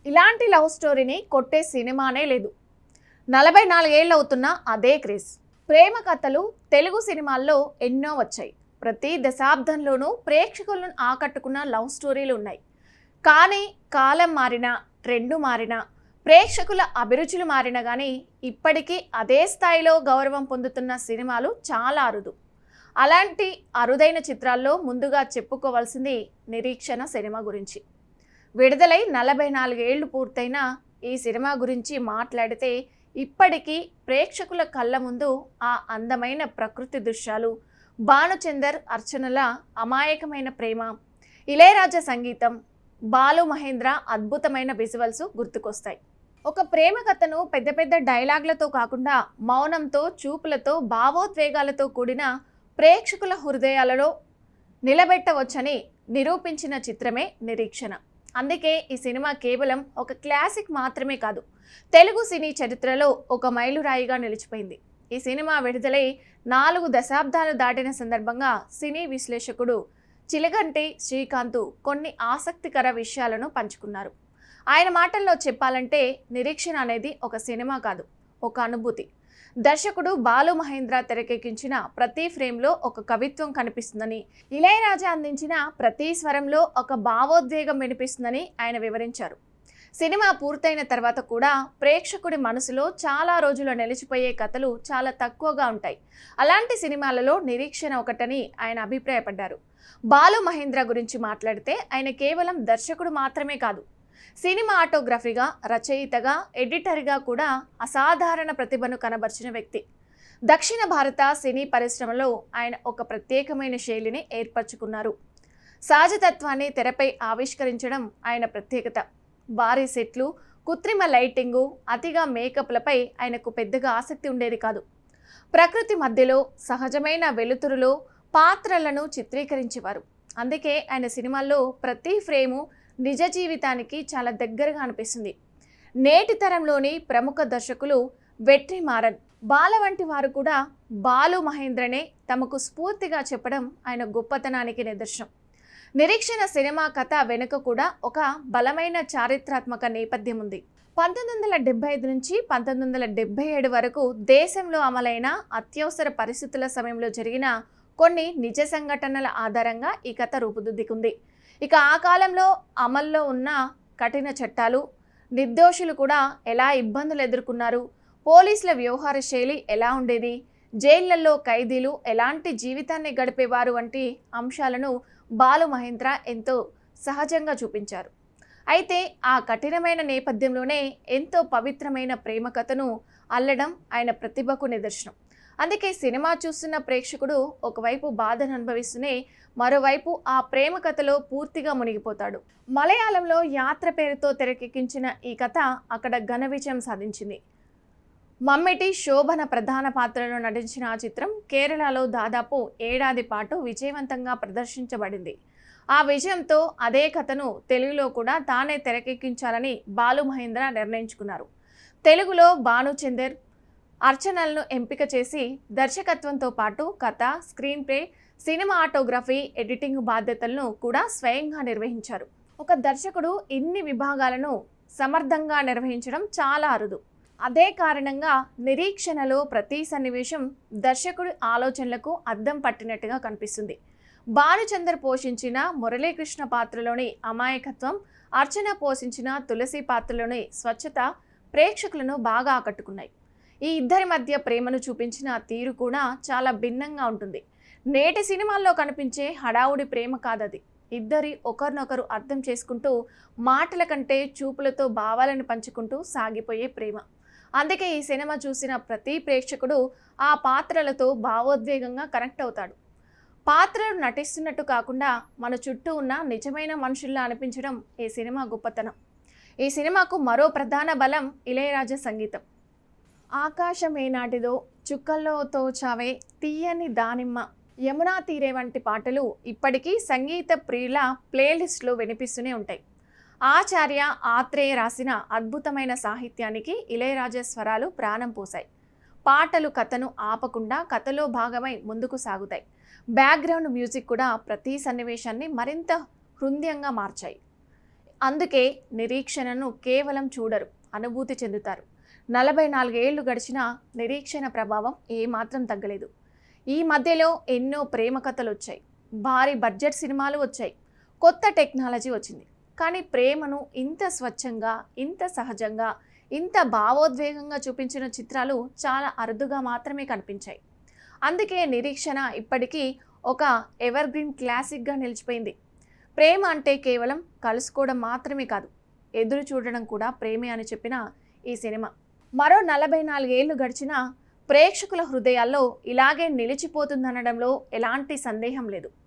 ఇలాంటి లవ్ స్టోరీని కొట్టే సినిమానే లేదు. 44 ఏళ్ళు అవుతున్న అదే క్రేజ్. ప్రేమ కథలు తెలుగు సినిమాల్లో ఎన్నో వచ్చాయి. ప్రతి దశాబ్దంలోనూ ప్రేక్షకులను ఆకట్టుకున్న లవ్ స్టోరీలు ఉన్నాయి. కానీ కాలం మారినా, ట్రెండ్ మారినా, ప్రేక్షకుల అభిరుచులు మారినా కానీ ఇప్పటికీ అదే స్థాయిలో గౌరవం పొందుతున్న సినిమాలు చాలా అరుదు. అలాంటి అరుదైన చిత్రాల్లో ముందుగా చెప్పుకోవాల్సింది నిరీక్షణ సినిమా గురించి. విడుదలై 44 ఏళ్లు పూర్తయిన ఈ సినిమా గురించి మాట్లాడితే ఇప్పటికీ ప్రేక్షకుల కళ్ళ ముందు ఆ అందమైన ప్రకృతి దృశ్యాలు, భానుచందర్ అర్చనల అమాయకమైన ప్రేమ, ఇళయరాజా సంగీతం, బాలు మహేంద్ర అద్భుతమైన విజువల్స్ గుర్తుకొస్తాయి. ఒక ప్రేమ కథను పెద్ద పెద్ద డైలాగ్లతో కాకుండా మౌనంతో, చూపులతో, భావోద్వేగాలతో కూడిన ప్రేక్షకుల హృదయాలలో నిలబెట్టవచ్చని నిరూపించిన చిత్రమే నిరీక్షణ. అందుకే ఈ సినిమా కేవలం ఒక క్లాసిక్ మాత్రమే కాదు, తెలుగు సినీ చరిత్రలో ఒక మైలురాయిగా నిలిచిపోయింది. ఈ సినిమా విడుదలై 4 దశాబ్దాలు దాటిన సందర్భంగా సినీ విశ్లేషకుడు చిలగంటి శ్రీకాంత్ కొన్ని ఆసక్తికర విషయాలను పంచుకున్నారు. ఆయన మాటల్లో చెప్పాలంటే నిరీక్షణ అనేది ఒక సినిమా కాదు, ఒక అనుభూతి. దర్శకుడు బాలు మహేంద్ర తెరకెక్కించిన ప్రతి ఫ్రేమ్లో ఒక కవిత్వం కనిపిస్తుందని, ఇళయరాజా అందించిన ప్రతి స్వరంలో ఒక భావోద్వేగం వినిపిస్తుందని ఆయన వివరించారు. సినిమా పూర్తయిన తర్వాత కూడా ప్రేక్షకుడి మనసులో చాలా రోజులు నిలిచిపోయే కథలు చాలా తక్కువగా ఉంటాయి. అలాంటి సినిమాలలో నిరీక్షణ ఒకటని ఆయన అభిప్రాయపడ్డారు. బాలు మహేంద్ర గురించి మాట్లాడితే ఆయన కేవలం దర్శకుడు మాత్రమే కాదు, సినిమాటోగ్రఫీగా, రచయితగా, ఎడిటర్గా కూడా అసాధారణ ప్రతిభను కనబర్చిన వ్యక్తి. దక్షిణ భారత సినీ పరిశ్రమలో ఆయన ఒక ప్రత్యేకమైన శైలిని ఏర్పరచుకున్నారు. సహజతత్వాన్ని తెరపై ఆవిష్కరించడం ఆయన ప్రత్యేకత. భారీ సెట్లు, కృత్రిమ లైటింగు, అతిగా మేకప్లపై ఆయనకు పెద్దగా ఆసక్తి ఉండేది కాదు. ప్రకృతి మధ్యలో సహజమైన వెలుతురులో పాత్రలను చిత్రీకరించేవారు. అందుకే ఆయన సినిమాల్లో ప్రతి ఫ్రేము నిజ జీవితానికి చాలా దగ్గరగా అనిపిస్తుంది. నేటి తరంలోని ప్రముఖ దర్శకులు వెట్రిమారన్, బాల వంటి వారు కూడా బాలు మహేంద్రనే తమకు స్ఫూర్తిగా చెప్పడం ఆయన గొప్పతనానికి నిదర్శనం. నిరీక్షణ సినిమా కథ వెనుక కూడా ఒక బలమైన చారిత్రాత్మక నేపథ్యం ఉంది. 1975 నుంచి 1977 వరకు దేశంలో అమలైన అత్యవసర పరిస్థితుల సమయంలో జరిగిన కొన్ని నిజ సంఘటనల ఆధారంగా ఈ కథ రూపుదిద్దుకుంది. ఇక ఆ కాలంలో అమల్లో ఉన్న కఠిన చట్టాలు, నిర్దోషులు కూడా ఎలా ఇబ్బందులు ఎదుర్కొన్నారు, పోలీసుల వ్యవహార శైలి ఎలా ఉండేది, జైళ్లలో ఖైదీలు ఎలాంటి జీవితాన్ని గడిపేవారు వంటి అంశాలను బాలు మహేంద్ర ఎంతో సహజంగా చూపించారు. అయితే ఆ కఠినమైన నేపథ్యంలోనే ఎంతో పవిత్రమైన ప్రేమ కథను అల్లడం ఆయన ప్రతిభకు నిదర్శనం. అందుకే సినిమా చూస్తున్న ప్రేక్షకుడు ఒకవైపు బాధను అనుభవిస్తూనే మరోవైపు ఆ ప్రేమ కథలో పూర్తిగా మునిగిపోతాడు. మలయాళంలో యాత్ర పేరుతో తెరకెక్కించిన ఈ కథ అక్కడ ఘన విజయం సాధించింది. మమ్మిటి, శోభన ప్రధాన పాత్రలో నటించిన ఆ చిత్రం కేరళలో దాదాపు ఏడాది పాటు విజయవంతంగా ప్రదర్శించబడింది. ఆ విజయంతో అదే కథను తెలుగులో కూడా తానే తెరకెక్కించాలని బాలు మహేంద్ర నిర్ణయించుకున్నారు. తెలుగులో భానుచందర్ అర్చనలను ఎంపిక చేసి దర్శకత్వంతో పాటు కథ, స్క్రీన్ ప్లే, సినిమాటోగ్రఫీ, ఎడిటింగ్ బాధ్యతలను కూడా స్వయంగా నిర్వహించారు. ఒక దర్శకుడు ఇన్ని విభాగాలను సమర్థంగా నిర్వహించడం చాలా అరుదు. అదే కారణంగా నిరీక్షణలో ప్రతి సన్నివేశం దర్శకుడి ఆలోచనలకు అద్దం పట్టినట్టుగా కనిపిస్తుంది. భానుచందర్ పోషించిన మురళీకృష్ణ పాత్రలోని అమాయకత్వం, అర్చన పోషించిన తులసి పాత్రలోని స్వచ్ఛత ప్రేక్షకులను బాగా ఆకట్టుకున్నాయి. ఈ ఇద్దరి మధ్య ప్రేమను చూపించిన తీరు కూడా చాలా భిన్నంగా ఉంటుంది. నేటి సినిమాల్లో కనిపించే హడావుడి ప్రేమ కాదది. ఇద్దరి ఒకరినొకరు అర్థం చేసుకుంటూ, మాటల కంటే చూపులతో భావాలను పంచుకుంటూ సాగిపోయే ప్రేమ. అందుకే ఈ సినిమా చూసిన ప్రతి ప్రేక్షకుడు ఆ పాత్రలతో భావోద్వేగంగా కనెక్ట్ అవుతాడు. పాత్రలు నటిస్తున్నట్టు కాకుండా మన చుట్టూ ఉన్న నిజమైన మనుషుల్లా అనిపించడం ఈ సినిమా గొప్పతనం. ఈ సినిమాకు మరో ప్రధాన బలం ఇళయరాజా సంగీతం. ఆకాశం ఏనాటిదో, చుక్కల్లో తోచావే, తీయని దానిమ్మ, యమునా తీరే వంటి పాటలు ఇప్పటికీ సంగీత ప్రియుల ప్లేలిస్ట్లో వినిపిస్తూనే ఉంటాయి. ఆచార్య ఆత్రేయ రాసిన అద్భుతమైన సాహిత్యానికి ఇళయరాజా స్వరాలు ప్రాణం పోసాయి. పాటలు కథను ఆపకుండా కథలో భాగమై ముందుకు సాగుతాయి. బ్యాక్గ్రౌండ్ మ్యూజిక్ కూడా ప్రతి సన్నివేశాన్ని మరింత హృదయంగా మార్చాయి. అందుకే నిరీక్షణను కేవలం చూడరు, అనుభూతి చెందుతారు. 44 ఏళ్లు గడిచినా నిరీక్షణ ప్రభావం ఏమాత్రం తగ్గలేదు. ఈ మధ్యలో ఎన్నో ప్రేమ కథలు వచ్చాయి, భారీ బడ్జెట్ సినిమాలు వచ్చాయి, కొత్త టెక్నాలజీ వచ్చింది. కానీ ప్రేమను ఇంత స్వచ్ఛంగా, ఇంత సహజంగా, ఇంత భావోద్వేగంగా చూపించిన చిత్రాలు చాలా అరుదుగా మాత్రమే కనిపించాయి. అందుకే నిరీక్షణ ఇప్పటికీ ఒక ఎవర్గ్రీన్ క్లాసిక్గా నిలిచిపోయింది. ప్రేమ అంటే కేవలం కలుసుకోవడం మాత్రమే కాదు, ఎదురు చూడడం కూడా ప్రేమే అని చెప్పిన ఈ సినిమా మరో 44 ఏళ్లు గడిచినా ప్రేక్షకుల హృదయాల్లో ఇలాగే నిలిచిపోతుందనడంలో ఎలాంటి సందేహం లేదు.